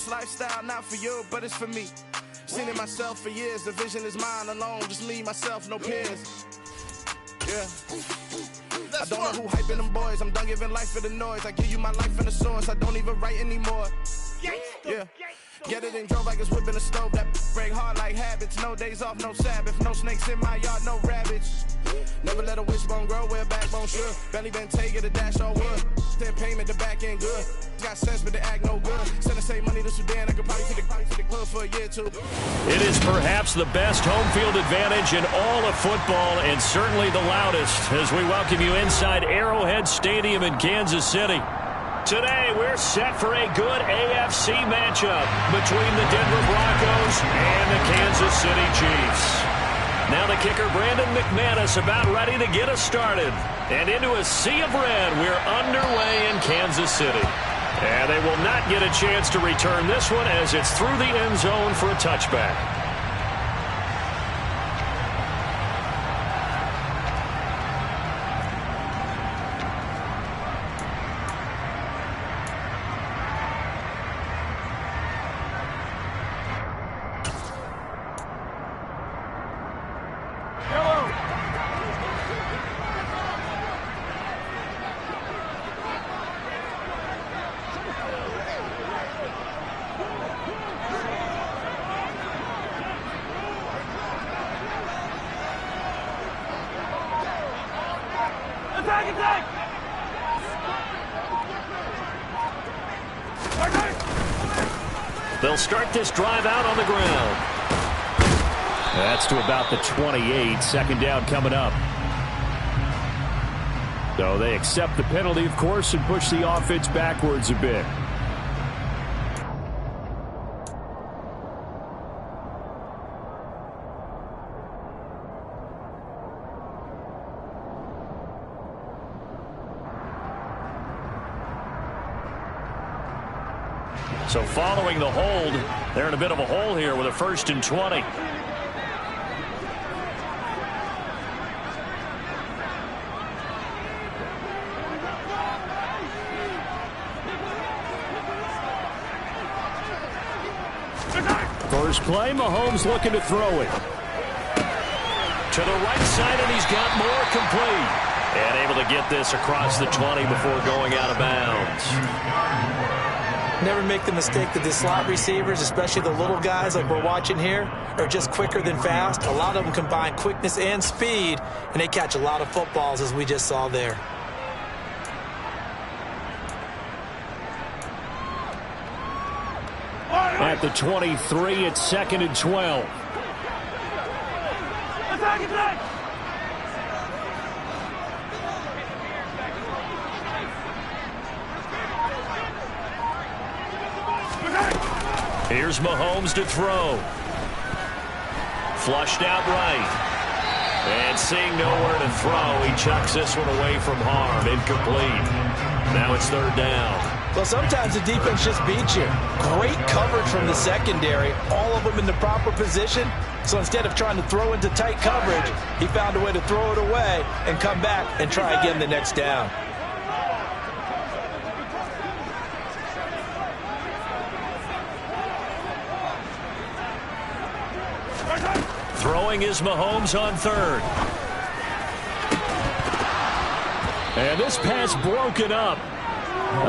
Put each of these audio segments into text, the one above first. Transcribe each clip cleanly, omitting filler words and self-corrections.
This lifestyle not for you, but it's for me. Seen it myself for years. The vision is mine alone. Just me, myself, no peers. Yeah. I don't know who hyping them boys. I'm done giving life for the noise. I give you my life and the source. I don't even write anymore. Yeah. Get it and drove like it's whipping a stove. That break hard like habits. No days off, no Sabbath. No snakes in my yard, no rabbits. Never let a wishbone grow where a backbone should. Belly been taking a dash on wood. Then payment, the back end good. Got sense, but the act no good. Send the same money to Sudan. I could probably take the hood for a year or two. It is perhaps the best home field advantage in all of football, and certainly the loudest, as we welcome you inside Arrowhead Stadium in Kansas City. Today, we're set for a good AFC matchup between the Denver Broncos and the Kansas City Chiefs. Now the kicker, Brandon McManus, about ready to get us started. And into a sea of red, we're underway in Kansas City. And they will not get a chance to return this one as it's through the end zone for a touchback. They'll start this drive out on the ground. That's to about the 28. Second down coming up. So they accept the penalty, of course, and push the offense backwards a bit. So following the hold, they're in a bit of a hole here with a 1st and 20. First play, Mahomes looking to throw it. To the right side, and he's got more complete. And able to get this across the 20 before going out of bounds. Never make the mistake that the slot receivers, especially the little guys like we're watching here, are just quicker than fast. A lot of them combine quickness and speed, and they catch a lot of footballs, as we just saw there. At the 23, it's 2nd and 12. Here's Mahomes to throw. Flushed out right. And seeing nowhere to throw, he chucks this one away from harm. Incomplete. Now it's 3rd down. Well, sometimes the defense just beats you. Great coverage from the secondary. All of them in the proper position. So instead of trying to throw into tight coverage, he found a way to throw it away and come back and try again the next down. Throwing is Mahomes on 3rd. And this pass broken up.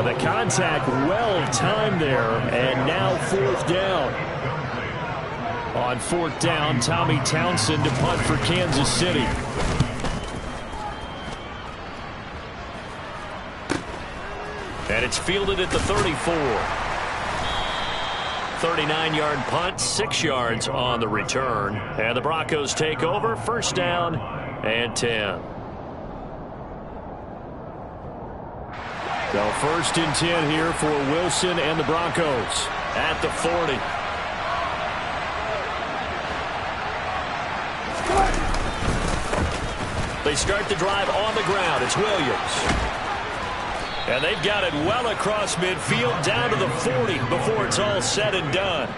The contact well timed there, and now 4th down. On 4th down, Tommy Townsend to punt for Kansas City. And it's fielded at the 34. 39-yard punt, 6 yards on the return. And the Broncos take over, 1st down and 10. So 1st and 10 here for Wilson and the Broncos at the 40. They start the drive on the ground. It's Williams. And they've got it well across midfield down to the 40 before it's all said and done.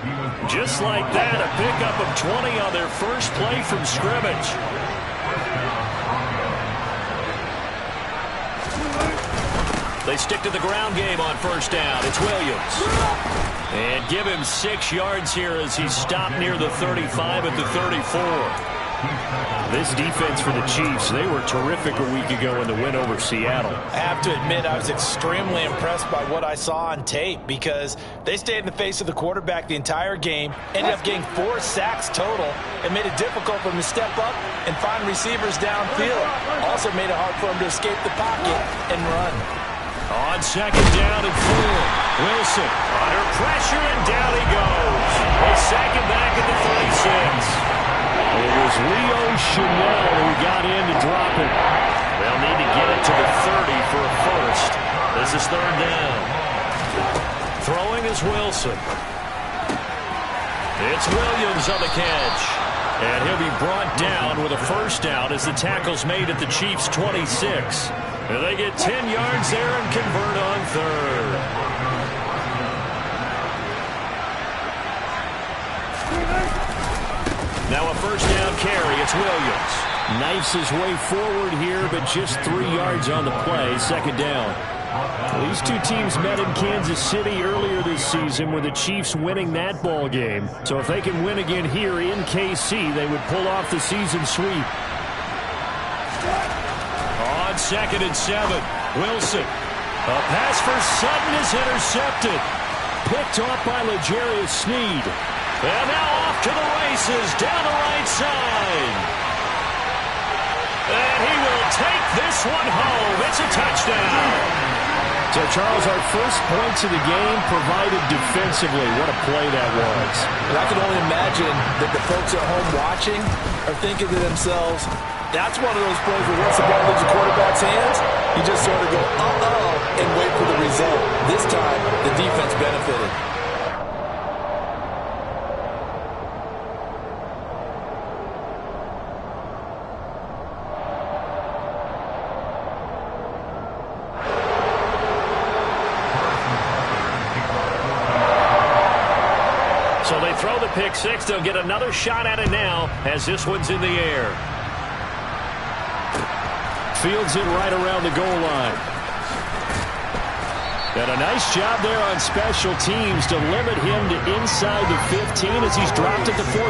Just like that, a pickup of 20 on their first play from scrimmage. They stick to the ground game on 1st down. It's Williams. And give him 6 yards here as he stopped near the 35 at the 34. This defense for the Chiefs, they were terrific a week ago in the win over Seattle. I have to admit, I was extremely impressed by what I saw on tape because they stayed in the face of the quarterback the entire game, ended up getting 4 sacks total, and made it difficult for him to step up and find receivers downfield. Also made it hard for him to escape the pocket and run. On second down and 4, Wilson under pressure, and down he goes. A second back at the 36. It was Leo Chanel who got in to drop it. They'll need to get it to the 30 for a first. This is third down. Throwing is Wilson. It's Williams on the catch. And he'll be brought down with a first down as the tackle's made at the Chiefs' 26. And they get 10 yards there and convert on third. Now a first down carry. It's Williams. Knifes his way forward here, but just 3 yards on the play. Second down. Well, these two teams met in Kansas City earlier this season with the Chiefs winning that ball game. So if they can win again here in KC, they would pull off the season sweep. On second and 7, Wilson. A pass for Sutton is intercepted. Picked off by L'Jarius Sneed. And now off to the races down the right side. And he will take this one home. It's a touchdown. So, Charles, our first points of the game provided defensively. What a play that was. And I can only imagine that the folks at home watching are thinking to themselves, that's one of those plays where once the ball leaves the quarterback's hands, you just sort of go, uh-oh, and wait for the result. This time, the defense benefited. Throw the pick six. They'll get another shot at it now as this one's in the air. Fields it right around the goal line. And a nice job there on special teams to limit him to inside the 15 as he's dropped at the 14.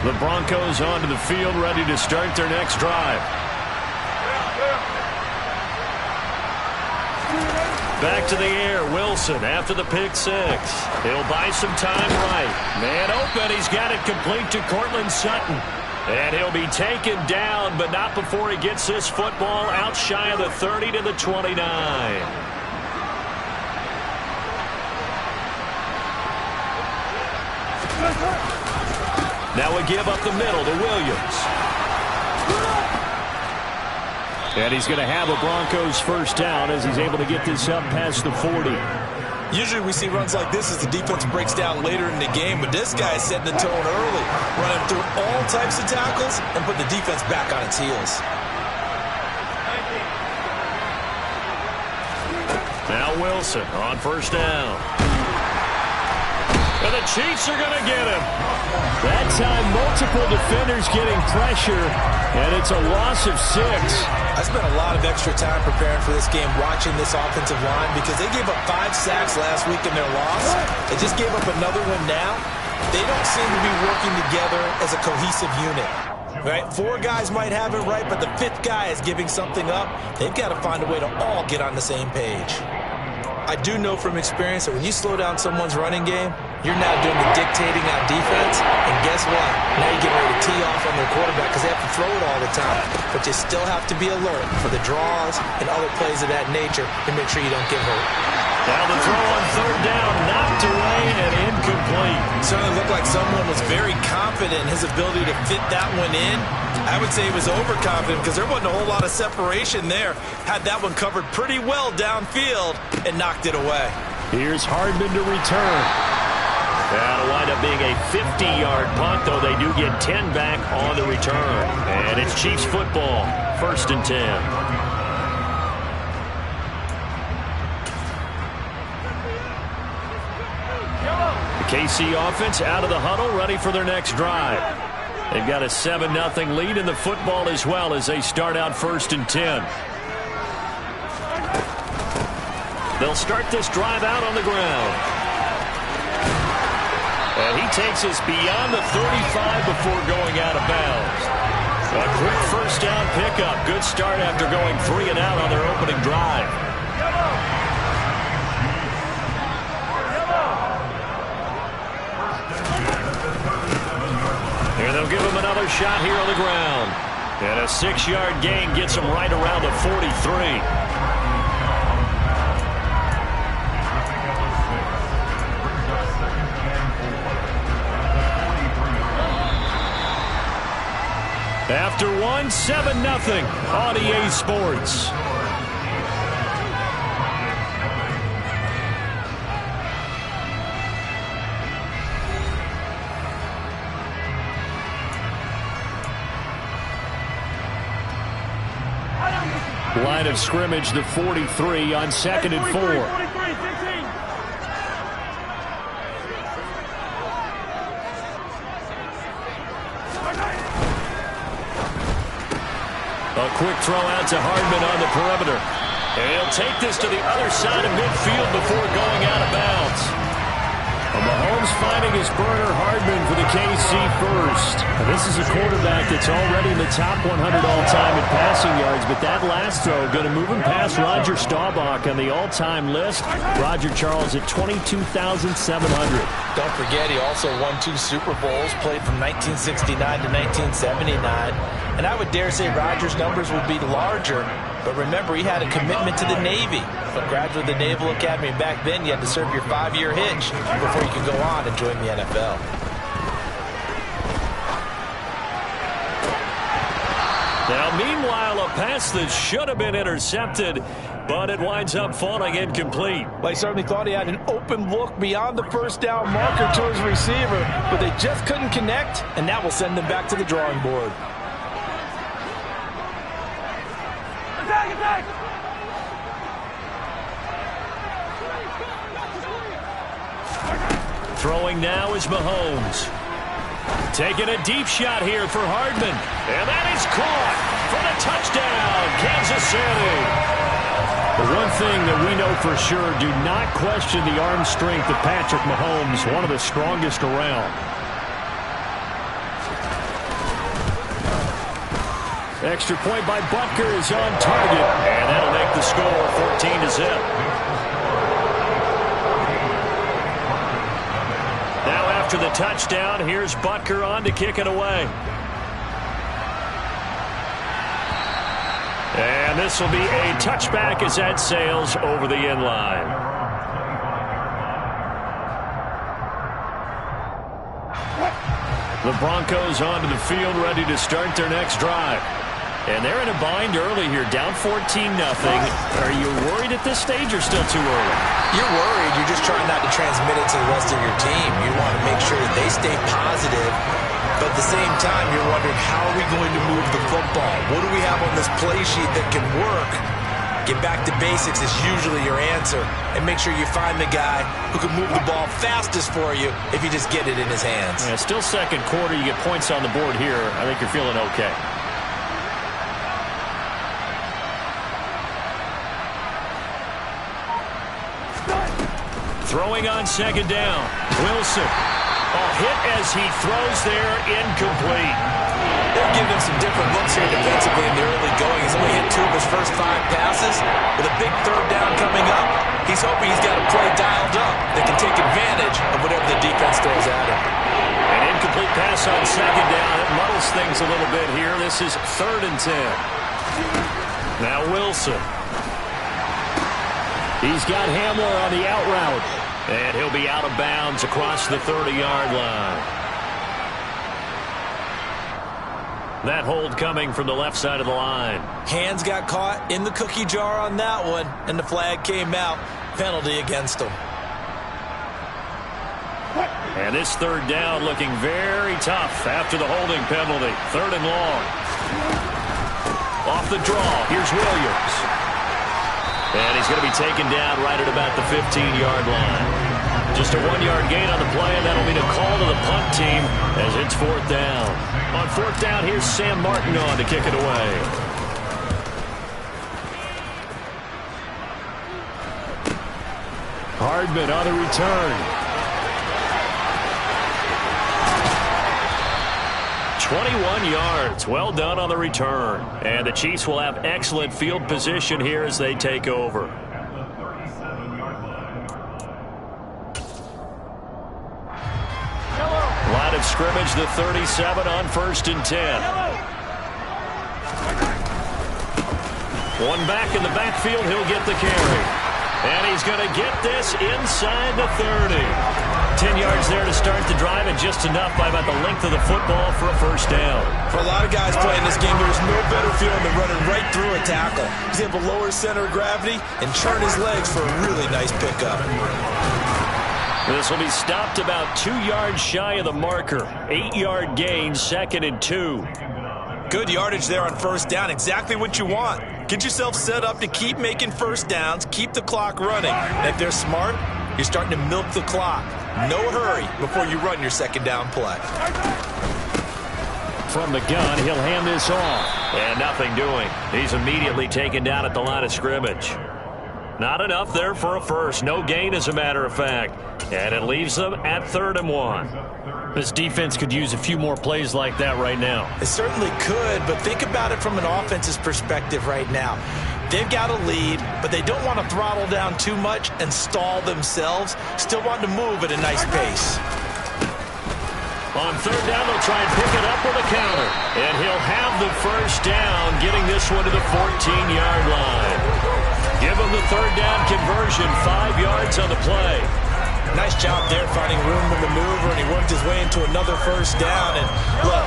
The Broncos onto the field ready to start their next drive. Back to the air, Wilson after the pick six. He'll buy some time right. Man open, he's got it complete to Cortland Sutton. And he'll be taken down, but not before he gets this football out shy of the 30 to the 29. Now we give up the middle to Williams. And he's going to have a Broncos first down as he's able to get this up past the 40. Usually we see runs like this as the defense breaks down later in the game, but this guy is setting the tone early, running through all types of tackles and put the defense back on its heels. Now Wilson on first down. And the Chiefs are going to get him. That time, multiple defenders getting pressure, and it's a loss of 6. I spent a lot of extra time preparing for this game watching this offensive line because they gave up 5 sacks last week in their loss. They just gave up another one now. They don't seem to be working together as a cohesive unit. Right? 4 guys might have it right, but the 5th guy is giving something up. They've got to find a way to all get on the same page. I do know from experience that when you slow down someone's running game, you're now doing the dictating on defense, and guess what? Now you're getting ready to tee off on their quarterback because they have to throw it all the time. But you still have to be alert for the draws and other plays of that nature to make sure you don't get hurt. Now the throw on third down, knocked away and incomplete. Certainly looked like someone was very confident in his ability to fit that one in. I would say he was overconfident because there wasn't a whole lot of separation there. Had that one covered pretty well downfield and knocked it away. Here's Hardman to return. That'll wind up being a 50-yard punt, though they do get 10 back on the return. And it's Chiefs football, 1st and 10. KC offense out of the huddle, ready for their next drive. They've got a 7-0 lead in the football as well as they start out 1st and 10. They'll start this drive out on the ground. And he takes us beyond the 35 before going out of bounds. A quick first down pickup. Good start after going 3 and out on their opening drive. Here they'll give him another shot here on the ground. And a 6-yard gain gets him right around the 43. After 7-0 on EA Sports. Line of scrimmage, the 43 on 2nd and 4. A quick throw out to Hardman on the perimeter. And he'll take this to the other side of midfield before going out of bounds. Mahomes finding his burner, Hardman, for the KC first. And this is a quarterback that's already in the top 100 all-time in passing yards, but that last throw going to move him past Roger Staubach on the all-time list. Roger Charles at 22,700. Don't forget, he also won 2 Super Bowls, played from 1969 to 1979. And I would dare say Rodgers' numbers would be larger, but remember, he had a commitment to the Navy. A graduate of the Naval Academy. Back then, you had to serve your 5-year hitch before you could go on and join the NFL. Now, meanwhile, a pass that should have been intercepted, but it winds up falling incomplete. Well, he certainly thought he had an open look beyond the first down marker to his receiver, but they just couldn't connect, and that will send them back to the drawing board. Throwing now is Mahomes. Taking a deep shot here for Hardman. And that is caught for the touchdown, Kansas City. The one thing that we know for sure, do not question the arm strength of Patrick Mahomes, one of the strongest around. Extra point by Butker is on target, and that'll make the score 14-0. Now after the touchdown, here's Butker on to kick it away. And this will be a touchback as that sails over the end line. The Broncos onto the field, ready to start their next drive. And they're in a bind early here, down 14-0. Are you worried at this stage or still too early? You're worried. You're just trying not to transmit it to the rest of your team. You want to make sure that they stay positive. But at the same time, you're wondering, how are we going to move the football? What do we have on this play sheet that can work? Get back to basics is usually your answer. And make sure you find the guy who can move the ball fastest for you if you just get it in his hands. Yeah, still second quarter. You get points on the board here. I think you're feeling okay. Throwing on second down. Wilson. A hit as he throws there, incomplete. They're giving him some different looks here defensively in the early going. He's only hit 2 of his first 5 passes. With a big third down coming up, he's hoping he's got a play dialed up that can take advantage of whatever the defense throws at him. An incomplete pass on second down. It muddles things a little bit here. This is 3rd and 10. Now Wilson. He's got Hamler on the out route. And he'll be out of bounds across the 30-yard line. That hold coming from the left side of the line. Hands got caught in the cookie jar on that one, and the flag came out. Penalty against him. And this 3rd down looking very tough after the holding penalty. 3rd and long. Off the draw, here's Williams. And he's going to be taken down right at about the 15-yard line. Just a 1-yard gain on the play, and that'll be the call to the punt team as it's 4th down. On 4th down, here's Sam Martin on to kick it away. Hardman on the return. 21 yards. Well done on the return. And the Chiefs will have excellent field position here as they take over. Line of scrimmage, the 37 on 1st and 10. One back in the backfield. He'll get the carry. And he's going to get this inside the 30. 10 yards there to start the drive, and just enough by about the length of the football for a first down. For a lot of guys playing this game, there's no better feeling than running right through a tackle. He's able to lower his center of gravity and churn his legs for a really nice pickup. This will be stopped about 2 yards shy of the marker. 8-yard gain, 2nd and 2. Good yardage there on first down. Exactly what you want. Get yourself set up to keep making first downs, keep the clock running. And if they're smart, you're starting to milk the clock. No hurry before you run your second down play. From the gun, he'll hand this off. And nothing doing. He's immediately taken down at the line of scrimmage. Not enough there for a first. No gain, as a matter of fact. And it leaves them at 3rd and 1. This defense could use a few more plays like that right now. It certainly could, but think about it from an offense's perspective right now. They've got a lead, but they don't want to throttle down too much and stall themselves. Still want to move at a nice pace. On 3rd down, they'll try and pick it up with a counter. And he'll have the first down, getting this one to the 14-yard line. Give him the 3rd down conversion, 5 yards on the play. Nice job there finding room to maneuver, and he worked his way into another first down. And look,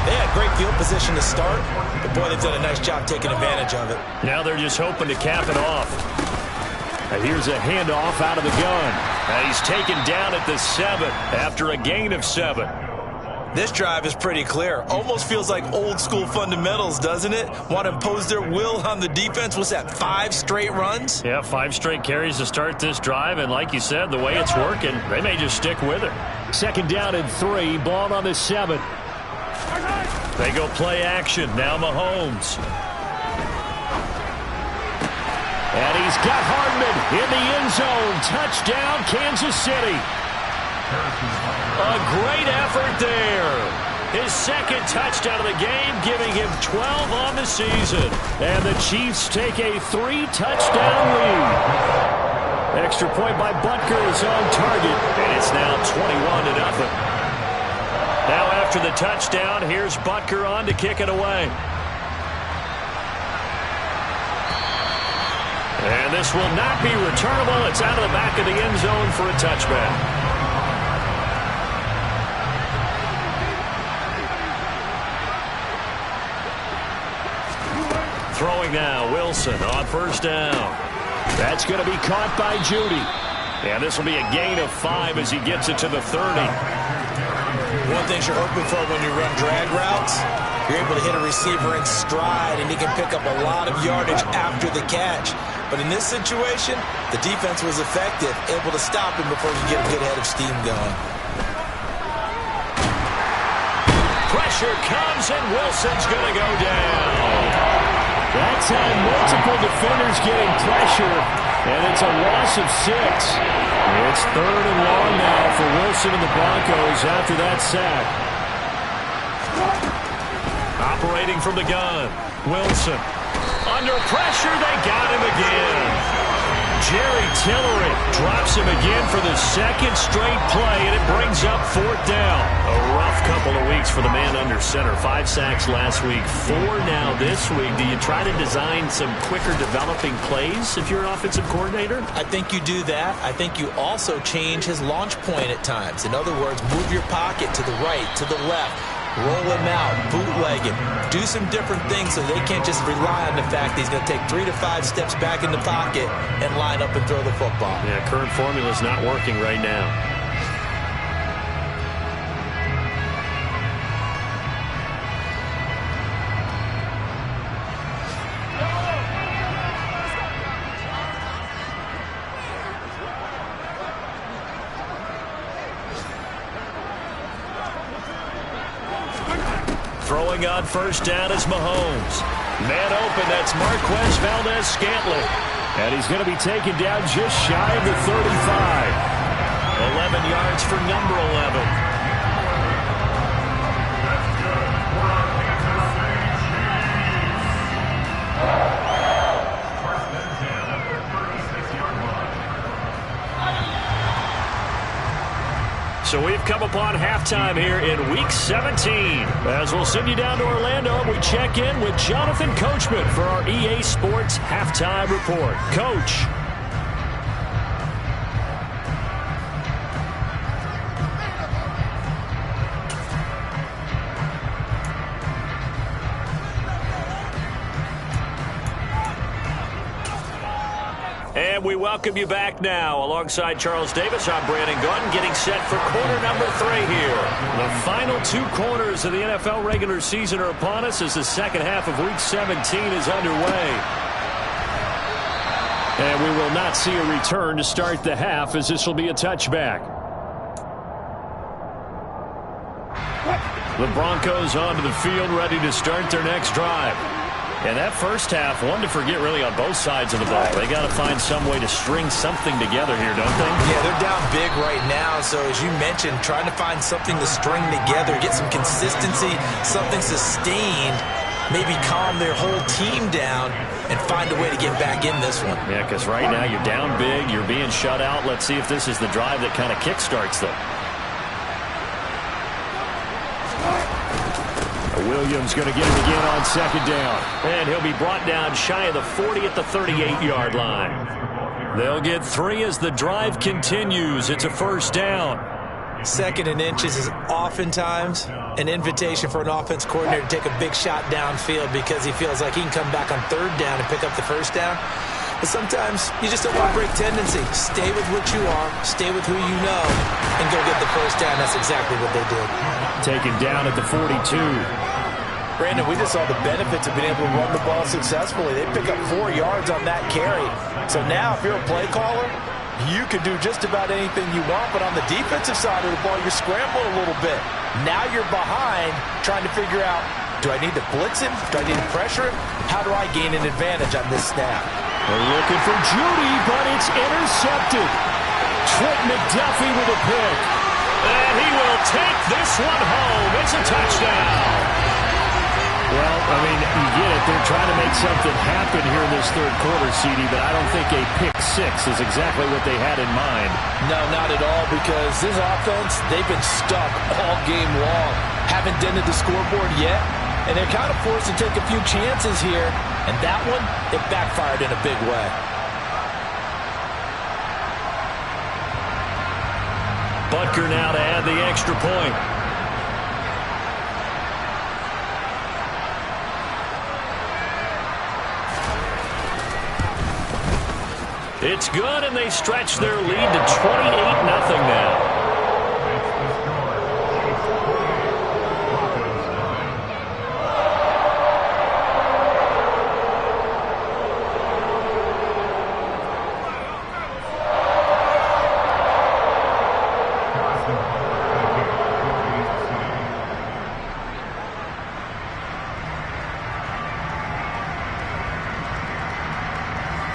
they had great field position to start, but boy, they've done a nice job taking advantage of it. Now they're just hoping to cap it off. And here's a handoff out of the gun. And he's taken down at the 7 after a gain of 7. This drive is pretty clear. Almost feels like old school fundamentals, doesn't it? Want to impose their will on the defense. What's that, 5 straight runs? Yeah, 5 straight carries to start this drive. And like you said, the way it's working, they may just stick with it. 2nd down and 3, ball on the 7. They go play action. Now Mahomes. And he's got Hardman in the end zone. Touchdown, Kansas City. A great effort there. His 2nd touchdown of the game, giving him 12 on the season. And the Chiefs take a 3-touchdown lead. Extra point by Butker is on target, and it's now 21-0. Now after the touchdown, here's Butker on to kick it away. And this will not be returnable. It's out of the back of the end zone for a touchback. Throwing now, Wilson on first down. That's going to be caught by Judy. And this will be a gain of 5 as he gets it to the 30. One thing you're hoping for when you run drag routes, you're able to hit a receiver in stride, and he can pick up a lot of yardage after the catch. But in this situation, the defense was effective, able to stop him before he get a good head of steam going. Pressure comes, and Wilson's going to go down. That's had multiple defenders getting pressure, and it's a loss of 6. It's 3rd and long now for Wilson and the Broncos after that sack. Operating from the gun, Wilson. Under pressure, they got him again. Jerry Tillery drops him again for the 2nd straight play, and it brings up 4th down. A rough couple of weeks for the man under center. 5 sacks last week, 4 now this week. Do you try to design some quicker developing plays if you're an offensive coordinator? I think you do that. I think you also change his launch point at times. In other words, move your pocket to the right, to the left. Roll him out, bootleg him, do some different things so they can't just rely on the fact that he's going to take 3 to 5 steps back in the pocket and line up and throw the football. Yeah, current formula's not working right now. Throwing on first down is Mahomes. Man open, that's Marquez Valdez-Scantling. And he's going to be taken down just shy of the 35. 11 yards for number 11. So we've come upon halftime here in Week 17. As we'll send you down to Orlando, we check in with Jonathan Coachman for our EA Sports Halftime Report. Coach. And we welcome you back now. Alongside Charles Davis, I'm Brandon Gaudin, getting set for quarter number 3 here. The final 2 quarters of the NFL regular season are upon us as the second half of Week 17 is underway. And we will not see a return to start the half, as this will be a touchback. The Broncos onto the field, ready to start their next drive. And that first half, one to forget really on both sides of the ball. They got to find some way to string something together here, don't they? Yeah, they're down big right now. So as you mentioned, trying to find something to string together, get some consistency, something sustained, maybe calm their whole team down and find a way to get back in this one. Yeah, because right now you're down big, you're being shut out. Let's see if this is the drive that kind of kickstarts them. Williams going to get it again on second down. And he'll be brought down shy of the 40 at the 38-yard line. They'll get 3 as the drive continues. It's a first down. 2nd and inches is oftentimes an invitation for an offense coordinator to take a big shot downfield because he feels like he can come back on 3rd down and pick up the first down. But sometimes you just don't want to break tendency. Stay with what you are, stay with who you know, and go get the first down. That's exactly what they did. Taken down at the 42. Brandon, we just saw the benefits of being able to run the ball successfully. They pick up 4 yards on that carry. So now if you're a play caller, you can do just about anything you want. But on the defensive side of the ball, you're scrambling a little bit. Now you're behind trying to figure out, do I need to blitz him? Do I need to pressure him? How do I gain an advantage on this snap? They're looking for Judy, but it's intercepted. Trent McDuffie with a pick. And he will take this one home. It's a touchdown. Well, I mean, you get it. They're trying to make something happen here in this 3rd quarter, CD, but I don't think a pick-6 is exactly what they had in mind. No, not at all, because this offense, they've been stuck all game long. Haven't dented the scoreboard yet, and they're kind of forced to take a few chances here, and that one, it backfired in a big way. Butker now to add the extra point. It's good, and they stretch their lead to 28-0 now.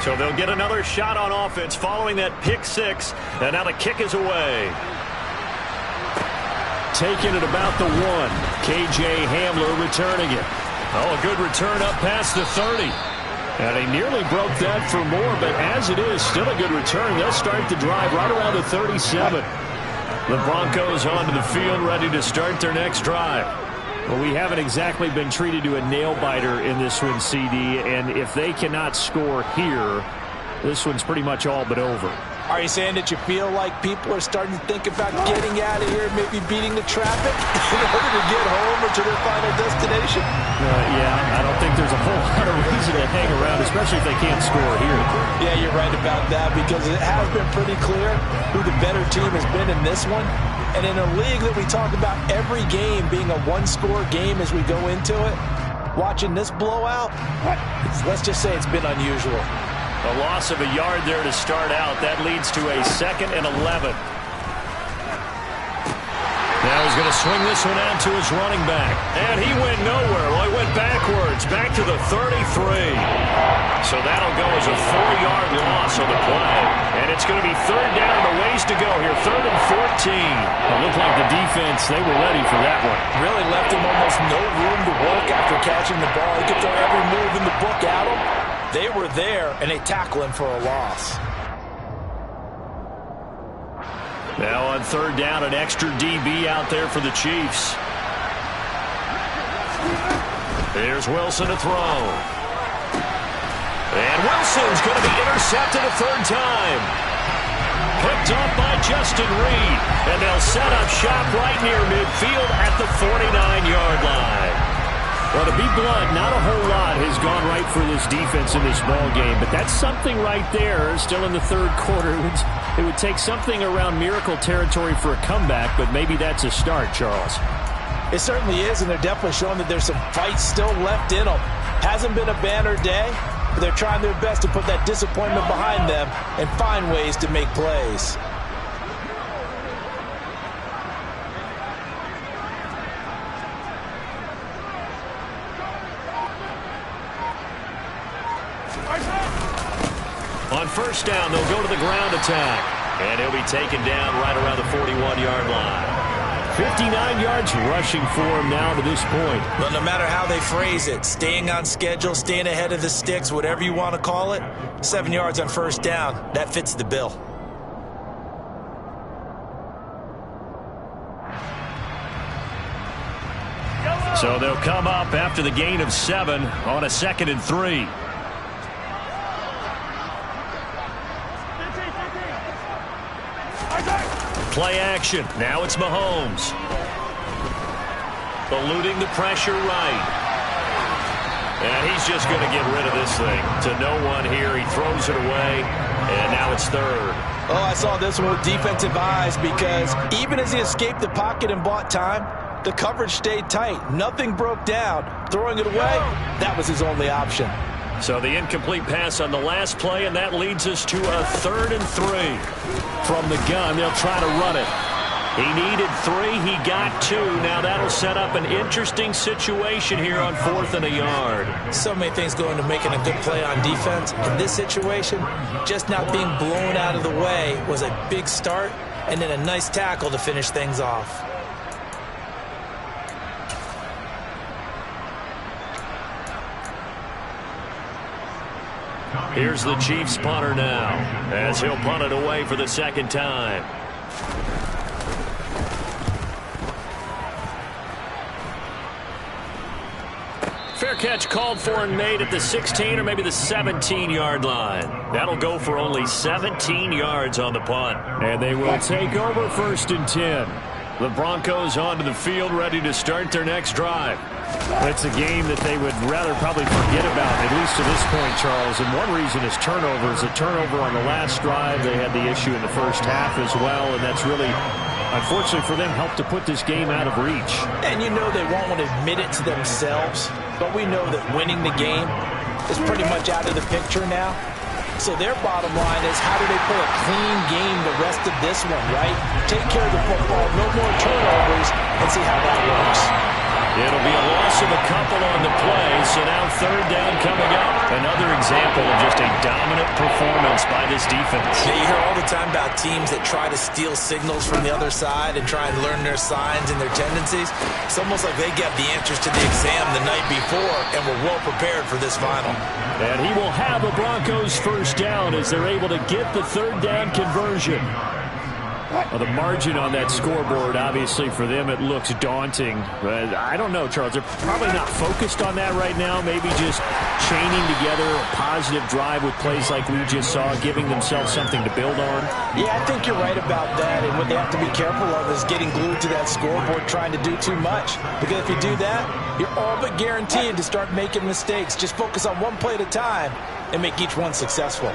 So they'll get another shot on offense following that pick-6, and now the kick is away. Taking it about the 1. K.J. Hamler returning it. Oh, a good return up past the 30. And he nearly broke that for more, but as it is, still a good return. They'll start the drive right around the 37. The Broncos onto the field, ready to start their next drive. Well, we haven't exactly been treated to a nail-biter in this one, CD, and if they cannot score here, this one's pretty much all but over. Are you saying that you feel like people are starting to think about getting out of here, maybe beating the traffic in order to get home or to their final destination? Yeah, I don't think there's a whole lot of reason to hang around, especially if they can't score here. Yeah, you're right about that, because it has been pretty clear who the better team has been in this one. And in a league that we talk about every game being a one-score game as we go into it, watching this blowout, let's just say it's been unusual. A loss of a yard there to start out. That leads to a 2nd and 11. Now he's going to swing this one out to his running back. And he went nowhere. Well, he went backwards, back to the 33. So that'll go as a 4-yard loss on the play. And it's going to be third down and a ways to go here. Third and 14. It looked like the defense, they were ready for that one. Really left him almost no room to work after catching the ball. He could throw every move in the book at him. They were there, and they tackle him for a loss. Now on third down, an extra DB out there for the Chiefs. Here's Wilson to throw. And Wilson's going to be intercepted a third time. Picked up by Justin Reed. And they'll set up shop right near midfield at the 49-yard line. Well, to be blunt, not a whole lot has gone right for this defense in this ball game, but that's something right there. Still in the third quarter. It would take something around miracle territory for a comeback, but maybe that's a start, Charles. It certainly is, and they're definitely showing that there's some fight still left in them. Hasn't been a banner day, but they're trying their best to put that disappointment behind them and find ways to make plays. On first down, they'll go to the ground attack. And he'll be taken down right around the 41-yard line. 59 yards rushing for him now to this point. But no matter how they phrase it, staying on schedule, staying ahead of the sticks, whatever you want to call it, 7 yards on first down, that fits the bill. So they'll come up after the gain of 7 on a 2nd and 3. Play action. Now it's Mahomes. Eluding the pressure right. And he's just going to get rid of this thing. To no one here. He throws it away. And now it's third. Oh, I saw this one with defensive eyes because even as he escaped the pocket and bought time, the coverage stayed tight. Nothing broke down. Throwing it away, that was his only option. So the incomplete pass on the last play, and that leads us to a 3rd and 3. From the gun, they'll try to run it. He needed 3. He got 2. Now that'll set up an interesting situation here on 4th and a yard. So many things go into making a good play on defense. In this situation, just not being blown out of the way was a big start, and then a nice tackle to finish things off. Here's the Chiefs punter now, as he'll punt it away for the 2nd time. Fair catch called for and made at the 16 or maybe the 17-yard line. That'll go for only 17 yards on the punt. And they will take over 1st and 10. The Broncos onto the field, ready to start their next drive. It's a game that they would rather probably forget about, at least to this point, Charles. And one reason is turnovers. A turnover on the last drive. They had the issue in the first half as well, and that's really, unfortunately for them, helped to put this game out of reach. And you know they won't want to admit it to themselves, but we know that winning the game is pretty much out of the picture now. So their bottom line is, how do they play a clean game the rest of this one, right? Take care of the football, no more turnovers, and see how that works. It'll be a loss of a couple on the play, so now 3rd down coming up. Another example of just a dominant performance by this defense. Yeah, you hear all the time about teams that try to steal signals from the other side and try and learn their signs and their tendencies. It's almost like they get the answers to the exam the night before and were well prepared for this final. And he will have a Broncos 1st down as they're able to get the 3rd down conversion. Well, the margin on that scoreboard, obviously, for them, it looks daunting. But I don't know, Charles. They're probably not focused on that right now. Maybe just chaining together a positive drive with plays like we just saw, giving themselves something to build on. Yeah, I think you're right about that. And what they have to be careful of is getting glued to that scoreboard, trying to do too much. Because if you do that, you're all but guaranteed to start making mistakes. Just focus on one play at a time and make each one successful.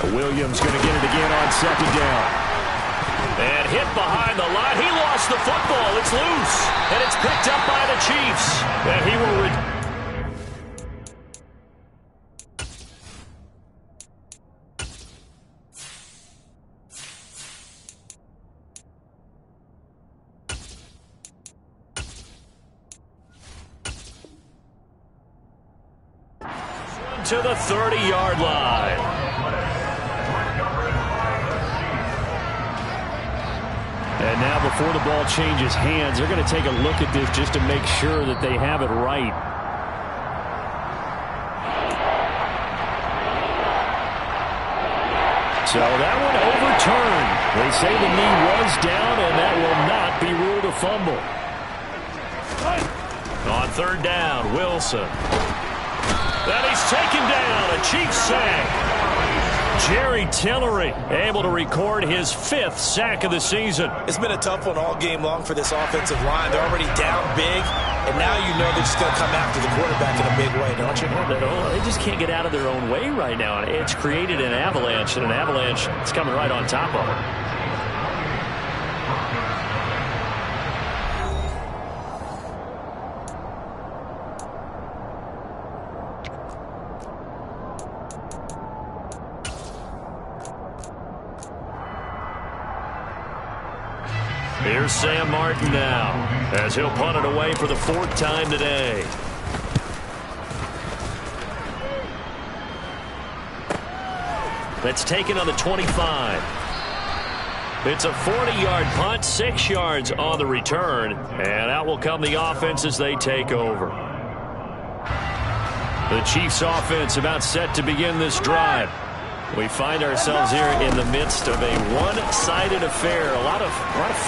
Williams going to get it again on 2nd down. And hit behind the line. He lost the football. It's loose. And it's picked up by the Chiefs. And he will to the 30-yard line. And now before the ball changes hands, they're going to take a look at this just to make sure that they have it right. So that one overturned. They say the knee was down, and that will not be ruled a fumble. On third down, Wilson. That he's taken down. A Chiefs sack. Jerry Tillery able to record his 5th sack of the season. It's been a tough one all game long for this offensive line. They're already down big, and now you know they're just going to come after the quarterback in a big way, don't you? They just can't get out of their own way right now. It's created an avalanche, and an avalanche is coming right on top of them. Here's Sam Martin now, as he'll punt it away for the 4th time today. That's taken on the 25. It's a 40-yard punt, 6 yards on the return, and out will come the offense as they take over. The Chiefs offense about set to begin this drive. We find ourselves here in the midst of a one-sided affair. A lot of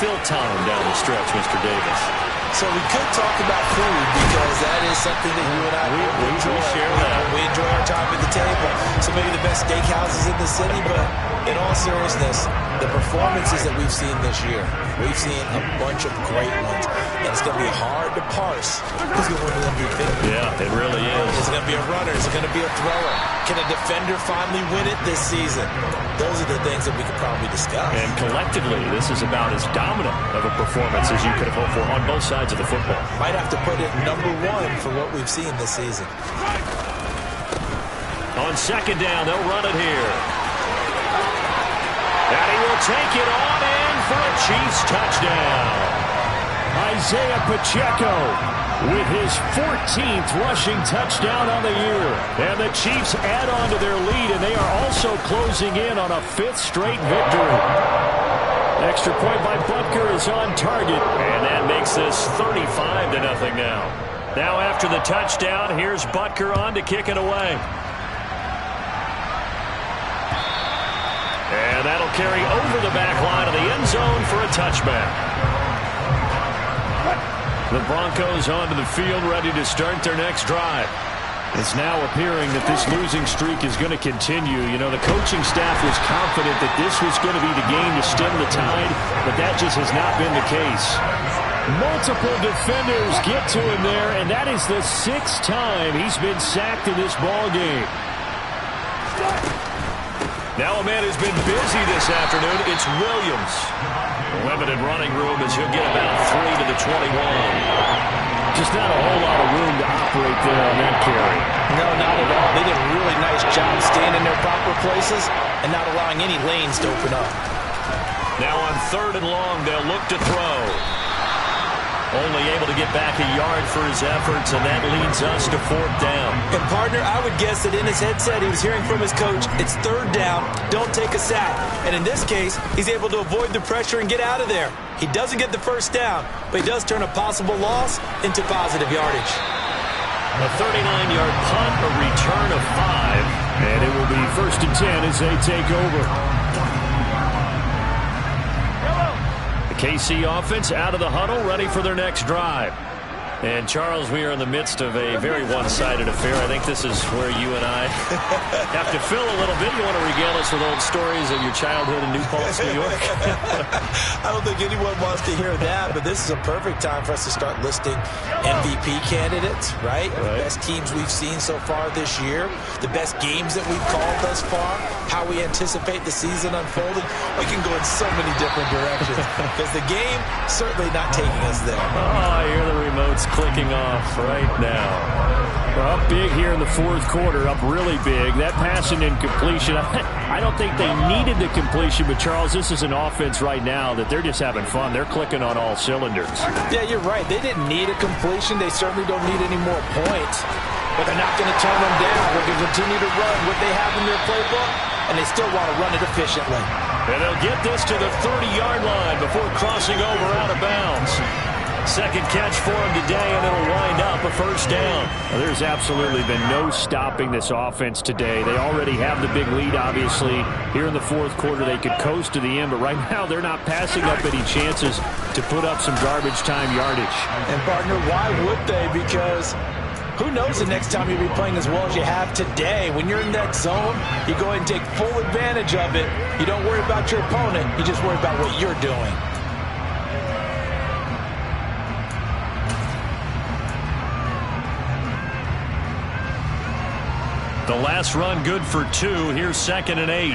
fill time down the stretch, Mr. Davis. So we could talk about food because that is something that you and I enjoy. We share that. We enjoy our time at the table. So maybe the best steakhouses in the city, but in all seriousness, the performances that we've seen this year, we've seen a bunch of great ones. And it's going to be hard to parse who's going to win the MVP. Yeah, it really is. Is it going to be a runner? Is it going to be a thrower? Can a defender finally win it this season? Those are the things that we could probably discuss. And collectively, this is about as dominant of a performance as you could have hoped for on both sides of the football. Might have to put it #1 for what we've seen this season. On second down, they'll run it here. And he will take it on in for a Chiefs touchdown. Isaiah Pacheco with his 14th rushing touchdown on the year. And the Chiefs add on to their lead, and they are also closing in on a 5th straight victory. Extra point by Butker is on target, and that makes this 35-0 now. Now after the touchdown, here's Butker on to kick it away. And that'll carry over the back line of the end zone for a touchback. The Broncos onto the field, ready to start their next drive. It's now appearing that this losing streak is going to continue. You know, the coaching staff was confident that this was going to be the game to stem the tide, but that just has not been the case. Multiple defenders get to him there, and that is the 6th time he's been sacked in this ball game. Now a man who's been busy this afternoon, it's Williams. Limited running room as he'll get about 3 to the 21. Just not a whole lot of room to operate there on that carry. No, not at all. They did a really nice job staying in their proper places and not allowing any lanes to open up. Now on 3rd and long, they'll look to throw. Only able to get back a yard for his efforts, and that leads us to 4th down. And, partner, I would guess that in his headset he was hearing from his coach, it's 3rd down, don't take a sack. And in this case, he's able to avoid the pressure and get out of there. He doesn't get the 1st down, but he does turn a possible loss into positive yardage. A 39-yard punt, a return of 5. And it will be 1st and 10 as they take over. KC offense out of the huddle, ready for their next drive. And, Charles, we are in the midst of a very one-sided affair. I think this is where you and I have to fill a little bit. You want to regale us with old stories of your childhood in New Paltz, New York? I don't think anyone wants to hear that, but this is a perfect time for us to start listing MVP candidates, right? The best teams we've seen so far this year, the best games that we've called thus far, how we anticipate the season unfolding. We can go in so many different directions because the game certainly not taking us there. Oh, I hear the remotes clicking off right now. Well, up big here in the 4th quarter, up really big. That passing and completion, I don't think they needed the completion, but, Charles, this is an offense right now that they're just having fun. They're clicking on all cylinders. Yeah, you're right. They didn't need a completion. They certainly don't need any more points. but they're not going to turn them down. They're going to continue to run what they have in their playbook, and they still want to run it efficiently. And they'll get this to the 30-yard line before crossing over out of bounds. Second catch for him today, and it'll wind up a first down. Well, there's absolutely been no stopping this offense today. They already have the big lead, obviously. Here in the fourth quarter, they could coast to the end, but right now they're not passing up any chances to put up some garbage time yardage. And, partner, why would they? Because who knows the next time you'll be playing as well as you have today. When you're in that zone, you go ahead and take full advantage of it. You don't worry about your opponent. You just worry about what you're doing. The last run good for 2. Here's 2nd and 8.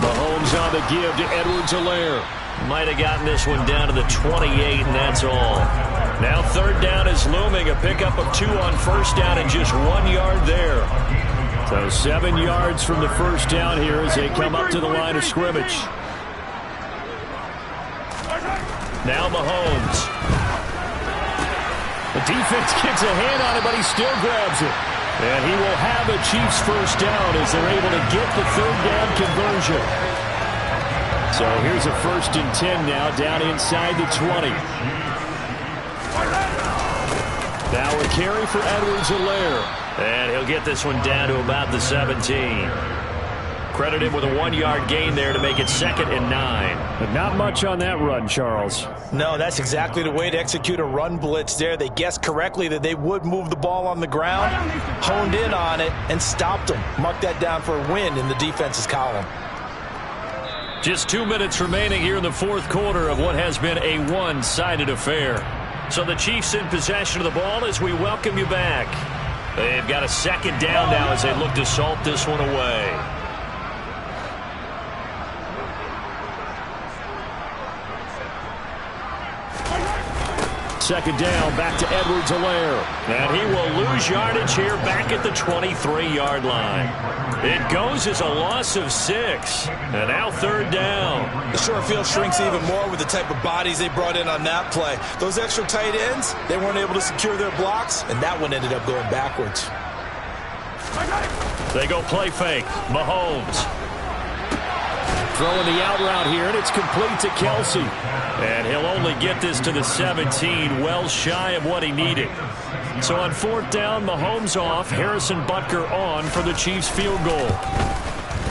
Mahomes on the give to Edwards-Helaire. Might have gotten this one down to the 28, and that's all. Now 3rd down is looming. A pickup of 2 on first down and just 1 yard there. So 7 yards from the first down here as they come up to the line of scrimmage. Now Mahomes. The defense gets a hand on it, but he still grabs it. And he will have a Chiefs first down as they're able to get the 3rd down conversion. So here's a 1st and 10 now, down inside the 20. Now a carry for Edwards-Helaire. And he'll get this one down to about the 17. Credit him with a 1-yard gain there to make it 2nd and 9. But not much on that run, Charles. No, that's exactly the way to execute a run blitz there. They guessed correctly that they would move the ball on the ground, honed in on it, and stopped them. Mark that down for a win in the defense's column. Just 2 minutes remaining here in the fourth quarter of what has been a one-sided affair. So the Chiefs in possession of the ball as we welcome you back. They've got a 2nd down now as they look to salt this one away. 2nd down, back to Edwards-Helaire. And he will lose yardage here back at the 23-yard line. It goes as a loss of 6. And now 3rd down. The short field shrinks even more with the type of bodies they brought in on that play. Those extra tight ends, they weren't able to secure their blocks, and that one ended up going backwards. They go play fake. Mahomes. Throwing the out route here, and it's complete to Kelsey. And he'll only get this to the 17, well shy of what he needed. So on 4th down, Mahomes off, Harrison Butker on for the Chiefs field goal.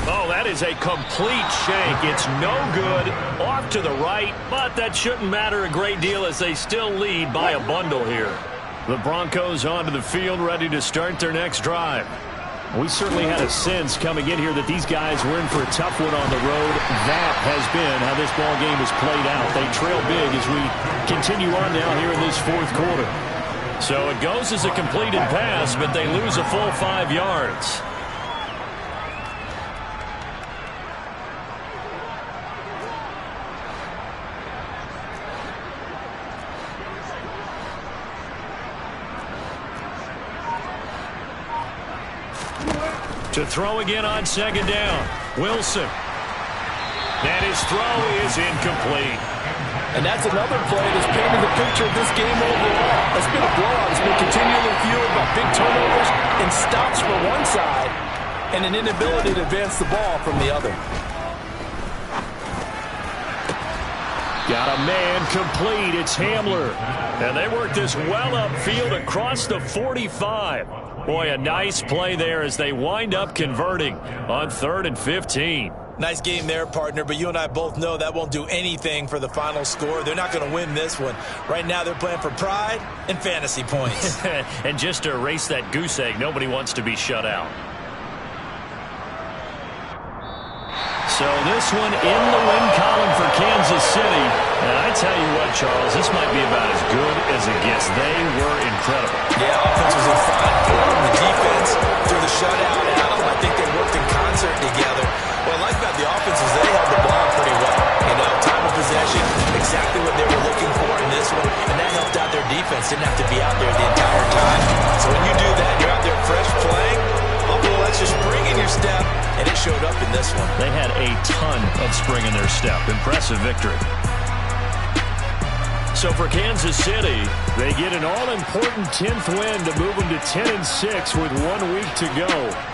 Oh, that is a complete shank. It's no good, off to the right, but that shouldn't matter a great deal as they still lead by a bundle here. The Broncos onto the field, ready to start their next drive. We certainly had a sense coming in here that these guys were in for a tough one on the road. That has been how this ball game has played out. They trail big as we continue on now here in this fourth quarter. So it goes as a completed pass, but they lose a full 5 yards. To throw again on 2nd down. Wilson. And his throw is incomplete. And that's another play that's painted the picture of this game overall. It's been a blowout. It's been continually fueled by big turnovers and stops for one side and an inability to advance the ball from the other. Got a man complete. It's Hamler. And they work this well upfield across the 45. Boy, a nice play there as they wind up converting on 3rd and 15. Nice game there, partner, but you and I both know that won't do anything for the final score. They're not going to win this one. Right now they're playing for pride and fantasy points. And just to erase that goose egg, nobody wants to be shut out. So this one in the win column for Kansas City. And I tell you what, Charles, this might be about as good as it gets. They were incredible. Yeah, offense was in fine form. The defense threw the shutout at them. I think they worked in concert together. What I like about the offense is they held the ball pretty well. You know, time of possession, exactly what they were looking for in this one. And that helped out their defense. Didn't have to be out there the entire time. So when you do that, you're out there fresh playing. A little extra spring in your step, and it showed up in this one. They had a ton of spring in their step. Impressive victory. So for Kansas City, they get an all-important 10th win to move them to 10-6 with 1 week to go.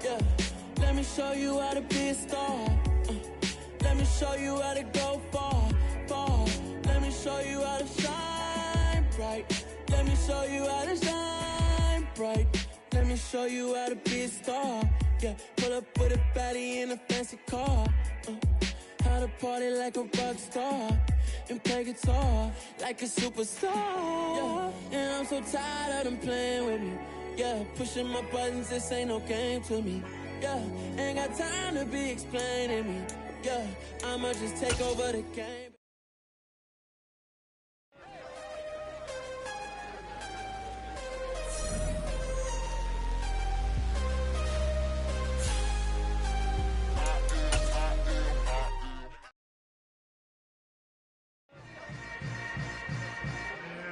Yeah, let me show you how to be a star. Let me show you how to go far, far. Let me show you how to shine bright. Let me show you how to shine bright. Let me show you how to be a star. Yeah, pull up with a baddie in a fancy car. How to party like a rock star and play guitar like a superstar. Yeah, and I'm so tired of them playing with me. Yeah, pushing my buttons, this ain't no game to me. Yeah, ain't got time to be explaining me. Yeah, I'ma just take over the game.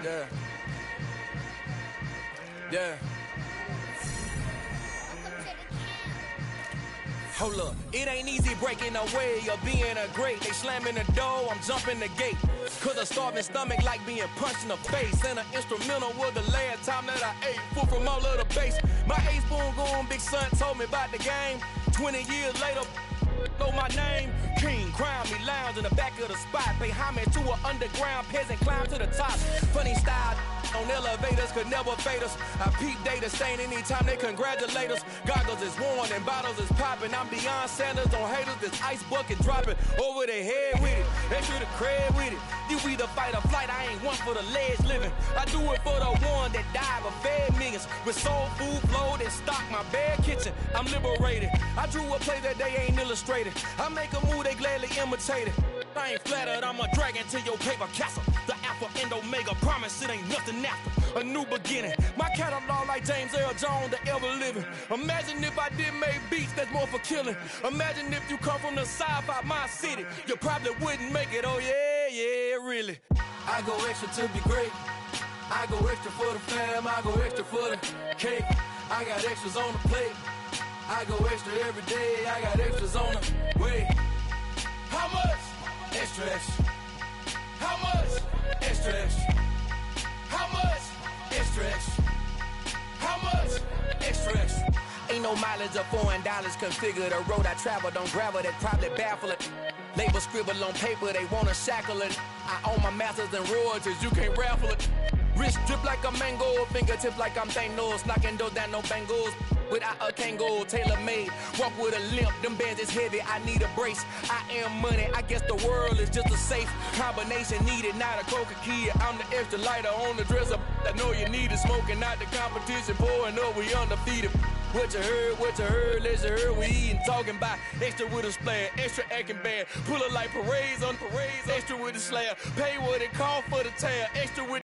Yeah. Yeah. Hold up, it ain't easy breaking away or being a great. They slamming the door, I'm jumping the gate. Cause a starving stomach like being punched in the face. And an instrumental was the last time that I ate. Food from all of the base. My ace boom going big son told me about the game. 20 years later, know my name? King, crown me, lounge in the back of the spot. Pay homage to an underground peasant, climb to the top. Funny style on elevators could never fade us. I peep data stain anytime they congratulate us. Goggles is worn and bottles is popping. I'm Deion Sanders on haters, this ice bucket dropping over their head with it. Extra the cred with it. You either fight or flight, I ain't one for the ledge living. I do it for the one that died but fed millions. With soul food flowed and stock my bare kitchen. I'm liberated. I drew a play that they ain't illustrated. I make a move they gladly imitate it. I ain't flattered, I'm a dragon to your paper castle. The Alpha and Omega, promise it ain't nothing after. A new beginning. My catalog like James Earl Jones, the ever living. Imagine if I did make beats that's more for killing. Imagine if you come from the sci-fi, my city. You probably wouldn't make it, oh yeah, really. I go extra to be great. I go extra for the fam, I go extra for the cake. I got extras on the plate. I go extra every day, I got extras on the way. How much? Extra, extra. How much? Extra, extra. How much? Extra, extra. How much? Extra, extra. Ain't no mileage of $4 configure the road I travel. Don't gravel, that probably baffle it. Label scribble on paper, they wanna shackle it. I own my masters and royalties, you can't raffle it. Wrist drip like a mango, fingertips like I'm Thanos. Knocking doors down, no bangles. Without a Kango, tailor-made. Walk with a limp, them bands is heavy, I need a brace. I am money, I guess the world is just a safe combination needed, not a coca key. I'm the extra lighter on the dresser. I know you need it, smoking out the competition, pouring up, we undefeated. What you heard, let's hear we eating, talking about extra with a splash, extra acting bad. Pull it like parades on parades, extra with a slab. Pay what it cost for the tab, extra with